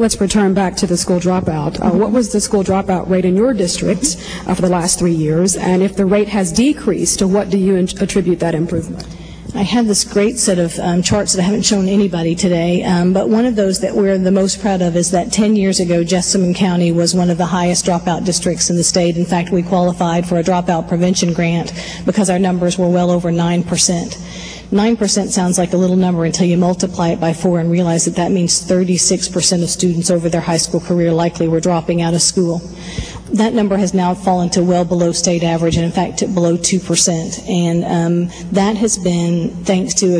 Let's return back to the school dropout. What was the school dropout rate in your district for the last 3 years? And if the rate has decreased, to what do you attribute that improvement? I have this great set of charts that I haven't shown anybody today, but one of those that we're the most proud of is that 10 years ago, Jessamine County was one of the highest dropout districts in the state. In fact, we qualified for a dropout prevention grant because our numbers were well over 9%. 9% sounds like a little number until you multiply it by 4 and realize that that means 36% of students over their high school career likely were dropping out of school. That number has now fallen to well below state average, and in fact to below 2%. And that has been thanks to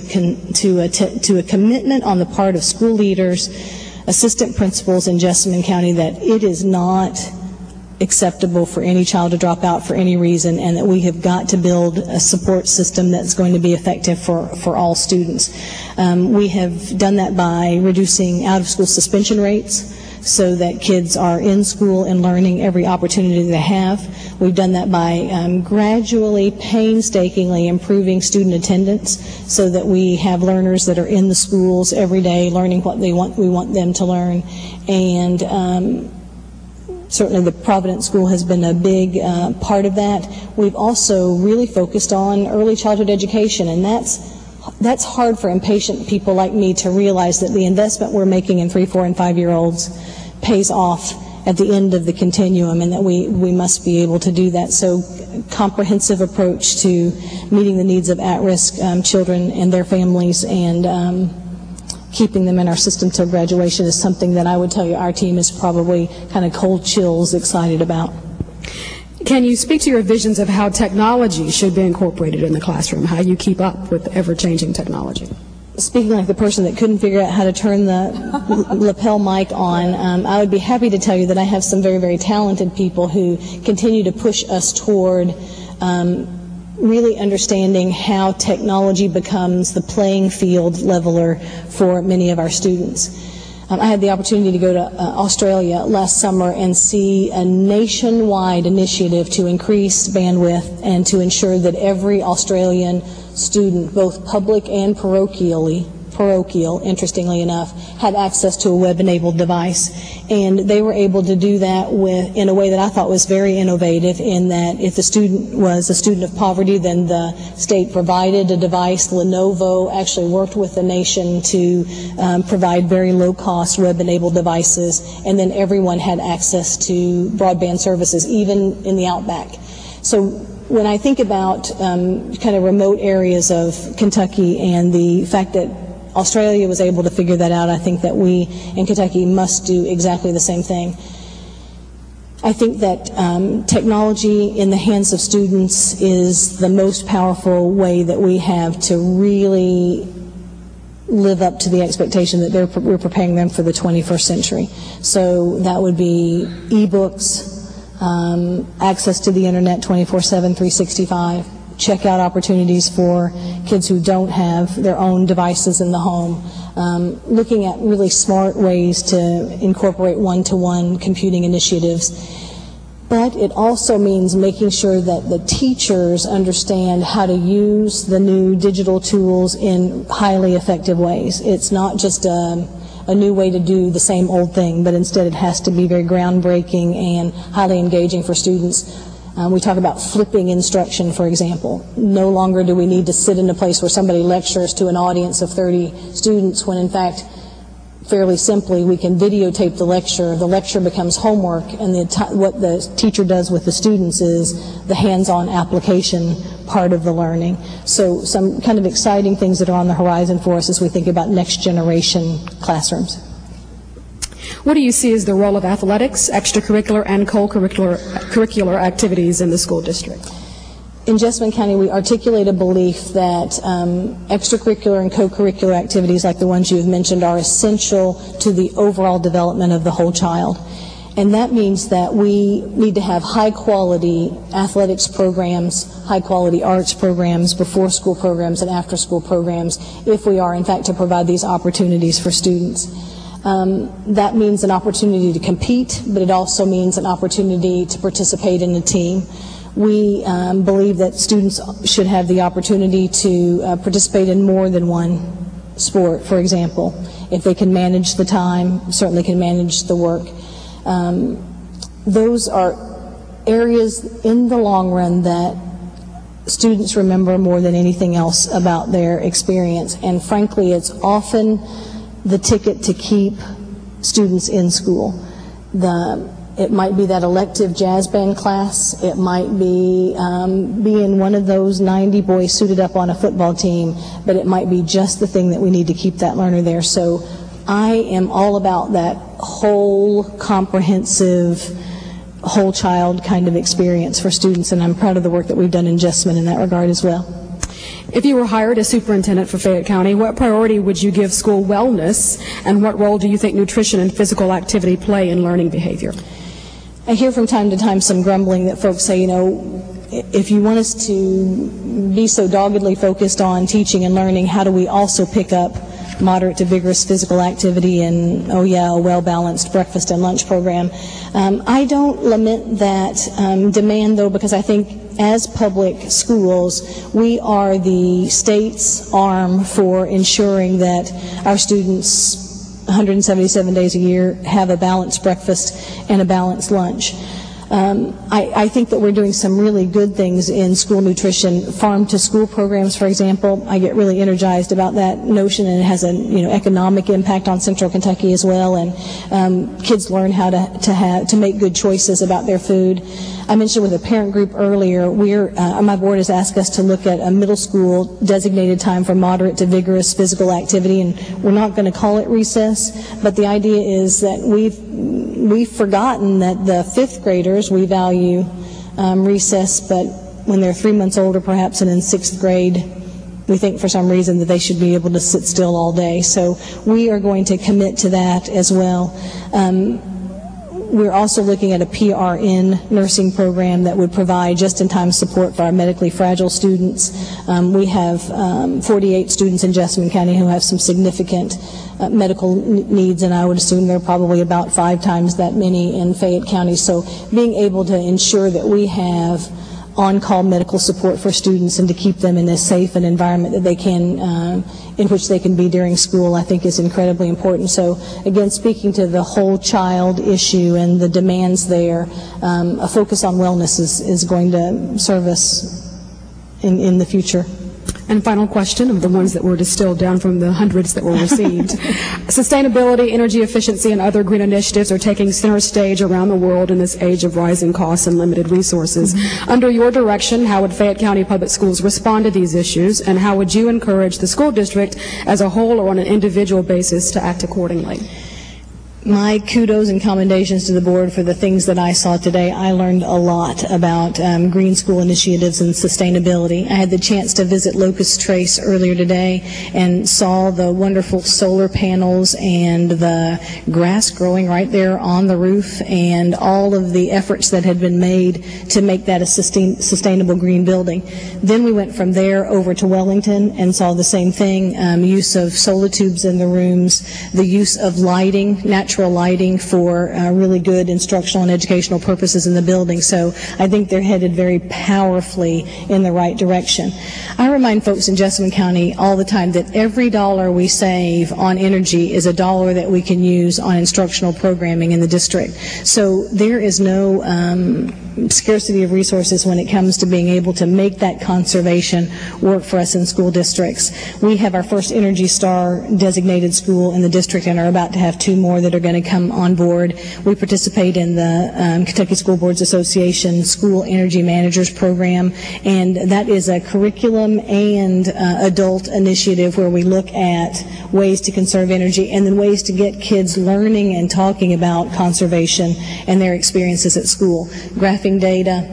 a commitment on the part of school leaders, assistant principals in Jessamine County that it is not acceptable for any child to drop out for any reason, and that we have got to build a support system that's going to be effective for all students. We have done that by reducing out-of-school suspension rates so that kids are in school and learning every opportunity they have. We've done that by gradually, painstakingly improving student attendance so that we have learners that are in the schools every day learning what we want them to learn. And certainly the Providence School has been a big part of that. We've also really focused on early childhood education, and that's hard for impatient people like me to realize that the investment we're making in 3, 4, and 5-year-olds pays off at the end of the continuum, and that we must be able to do that. So comprehensive approach to meeting the needs of at-risk children and their families, and keeping them in our system till graduation is something that I would tell you our team is probably kind of cold chills excited about. Can you speak to your visions of how technology should be incorporated in the classroom, how you keep up with ever-changing technology? Speaking like the person that couldn't figure out how to turn the lapel mic on, I would be happy to tell you that I have some very, very talented people who continue to push us toward really understanding how technology becomes the playing field leveler for many of our students. I had the opportunity to go to Australia last summer and see a nationwide initiative to increase bandwidth and to ensure that every Australian student, both public and parochial, interestingly enough, had access to a web-enabled device. And they were able to do that in a way that I thought was very innovative, in that if the student was a student of poverty, then the state provided a device. Lenovo actually worked with the nation to provide very low-cost web-enabled devices, and then everyone had access to broadband services, even in the outback. So when I think about kind of remote areas of Kentucky and the fact that Australia was able to figure that out, I think that we in Kentucky must do exactly the same thing. I think that technology in the hands of students is the most powerful way that we have to really live up to the expectation that we're preparing them for the 21st century. So that would be e-books, access to the internet 24/7, 365, checkout opportunities for kids who don't have their own devices in the home, looking at really smart ways to incorporate one-to-one computing initiatives. But it also means making sure that the teachers understand how to use the new digital tools in highly effective ways. It's not just a new way to do the same old thing, but instead it has to be very groundbreaking and highly engaging for students. We talk about flipping instruction, for example. No longer do we need to sit in a place where somebody lectures to an audience of 30 students when, in fact, fairly simply, we can videotape the lecture becomes homework, and what the teacher does with the students is the hands-on application part of the learning. So some kind of exciting things that are on the horizon for us as we think about next generation classrooms. What do you see as the role of athletics, extracurricular and co-curricular activities in the school district? In Jessamine County, we articulate a belief that extracurricular and co-curricular activities like the ones you have mentioned are essential to the overall development of the whole child. And that means that we need to have high-quality athletics programs, high-quality arts programs, before-school programs, and after-school programs if we are, in fact, to provide these opportunities for students. That means an opportunity to compete, but it also means an opportunity to participate in a team. We believe that students should have the opportunity to participate in more than one sport, for example. If they can manage the time, certainly can manage the work. Those are areas in the long run that students remember more than anything else about their experience. And frankly, it's often the ticket to keep students in school. It might be that elective jazz band class. It might be being one of those 90 boys suited up on a football team, but it might be just the thing that we need to keep that learner there. So I am all about that whole comprehensive, whole child kind of experience for students, and I'm proud of the work that we've done in Jessamine in that regard as well. If you were hired as superintendent for Fayette County, what priority would you give school wellness, and what role do you think nutrition and physical activity play in learning behavior? I hear from time to time some grumbling that folks say, you know, if you want us to be so doggedly focused on teaching and learning, how do we also pick up moderate to vigorous physical activity and, oh yeah, a well-balanced breakfast and lunch program? I don't lament that demand, though, because I think as public schools, we are the state's arm for ensuring that our students 177 days a year have a balanced breakfast and a balanced lunch. I think that we're doing some really good things in school nutrition. Farm-to-school programs, for example, I get really energized about that notion, and it has an economic impact on Central Kentucky as well. And kids learn how to make good choices about their food. I mentioned with a parent group earlier, my board has asked us to look at a middle school designated time for moderate to vigorous physical activity, and we're not going to call it recess, but the idea is that we've forgotten that the fifth graders, we value recess, but when they're 3 months older perhaps and in sixth grade, we think for some reason that they should be able to sit still all day. So we are going to commit to that as well. We're also looking at a PRN nursing program that would provide just-in-time support for our medically fragile students. We have 48 students in Jessamine County who have some significant medical needs, and I would assume there are probably about 5 times that many in Fayette County. So being able to ensure that we have on-call medical support for students and to keep them in as safe an environment that they can, in which they can be during school, I think is incredibly important. So again, speaking to the whole child issue and the demands there, a focus on wellness is going to serve us in the future. And final question of the ones that were distilled down from the hundreds that were received. Sustainability, energy efficiency, and other green initiatives are taking center stage around the world in this age of rising costs and limited resources. Under your direction, how would Fayette County Public Schools respond to these issues, and how would you encourage the school district as a whole or on an individual basis to act accordingly? My kudos and commendations to the board for the things that I saw today. I learned a lot about green school initiatives and sustainability. I had the chance to visit Locust Trace earlier today and saw the wonderful solar panels and the grass growing right there on the roof and all of the efforts that had been made to make that a sustainable green building. Then we went from there over to Wellington and saw the same thing, use of solar tubes in the rooms, the use of lighting, natural lighting for really good instructional and educational purposes in the building. So I think they're headed very powerfully in the right direction. I remind folks in Jessamine County all the time that every dollar we save on energy is a dollar that we can use on instructional programming in the district. So there is no scarcity of resources when it comes to being able to make that conservation work for us in school districts. We have our first Energy Star designated school in the district and are about to have 2 more that are going to come on board. We participate in the Kentucky School Boards Association School Energy Managers Program, and that is a curriculum and adult initiative where we look at ways to conserve energy and then ways to get kids learning and talking about conservation and their experiences at school. Graphing data,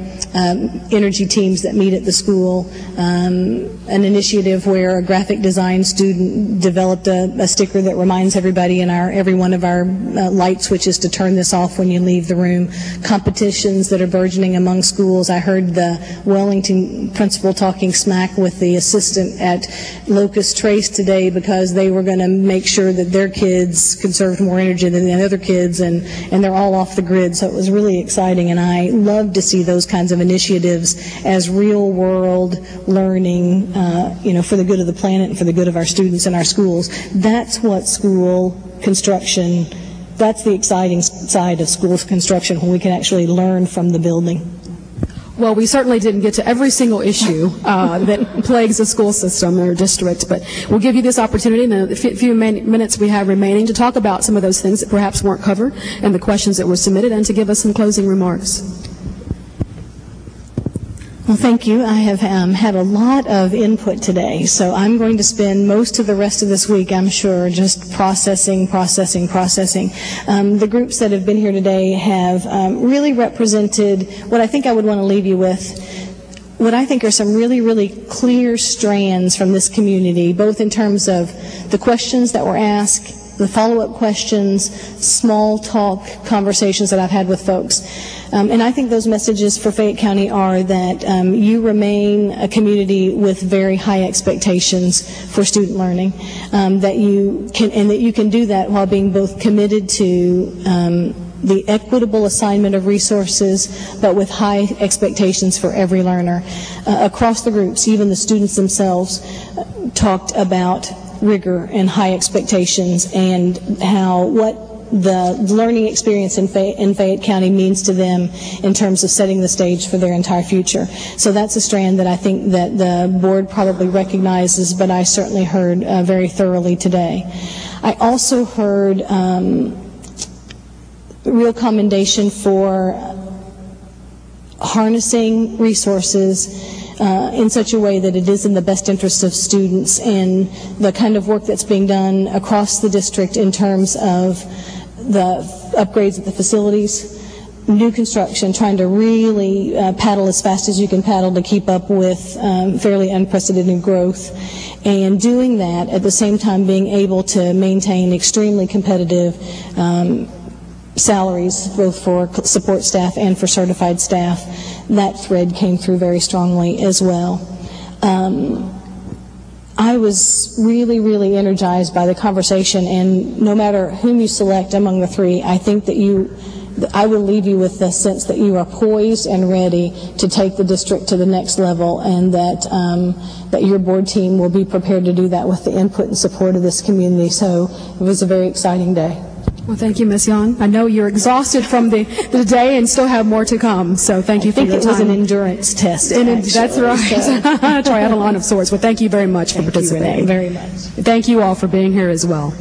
energy teams that meet at the school, an initiative where a graphic design student developed a sticker that reminds everybody in every one of our light switches to turn this off when you leave the room. Competitions that are burgeoning among schools. I heard the Wellington principal talking smack with the assistant at Locust Trace today because they were going to make sure that their kids conserved more energy than the other kids, and they're all off the grid. So it was really exciting, and I love to see those kinds kinds of initiatives as real-world learning, for the good of the planet and for the good of our students and our schools. That's what school construction, that's the exciting side of school construction, when we can actually learn from the building. Well, we certainly didn't get to every single issue that plagues the school system or district, but we'll give you this opportunity in the few minutes we have remaining to talk about some of those things that perhaps weren't covered and the questions that were submitted, and to give us some closing remarks. Well, thank you. I have had a lot of input today, so I'm going to spend most of the rest of this week, I'm sure, just processing. The groups that have been here today have really represented what I think I would want to leave you with, what I think are some really, really clear strands from this community, both in terms of the questions that were asked, the follow-up questions, small talk conversations that I've had with folks. And I think those messages for Fayette County are that you remain a community with very high expectations for student learning, that you can do that while being both committed to the equitable assignment of resources, but with high expectations for every learner. Across the groups, even the students themselves talked about rigor and high expectations, and what the learning experience in Fayette County means to them in terms of setting the stage for their entire future. So that's a strand that I think that the board probably recognizes, but I certainly heard very thoroughly today. I also heard real commendation for harnessing resources in such a way that it is in the best interest of students, and the kind of work that's being done across the district in terms of the upgrades at the facilities, new construction, trying to really paddle as fast as you can paddle to keep up with fairly unprecedented growth, and doing that at the same time being able to maintain extremely competitive salaries, both for support staff and for certified staff. That thread came through very strongly as well. I was really, really energized by the conversation, and no matter whom you select among the three, I think that I will leave you with the sense that you are poised and ready to take the district to the next level, and that your board team will be prepared to do that with the input and support of this community. So it was a very exciting day. Well, thank you, Ms. Young. I know you're exhausted from the day and still have more to come, so thank you for your time. I think it was an endurance test. That's right. Triathlon of sorts. Well, thank you very much for participating. Thank you, Renee, very much. Thank you all for being here as well.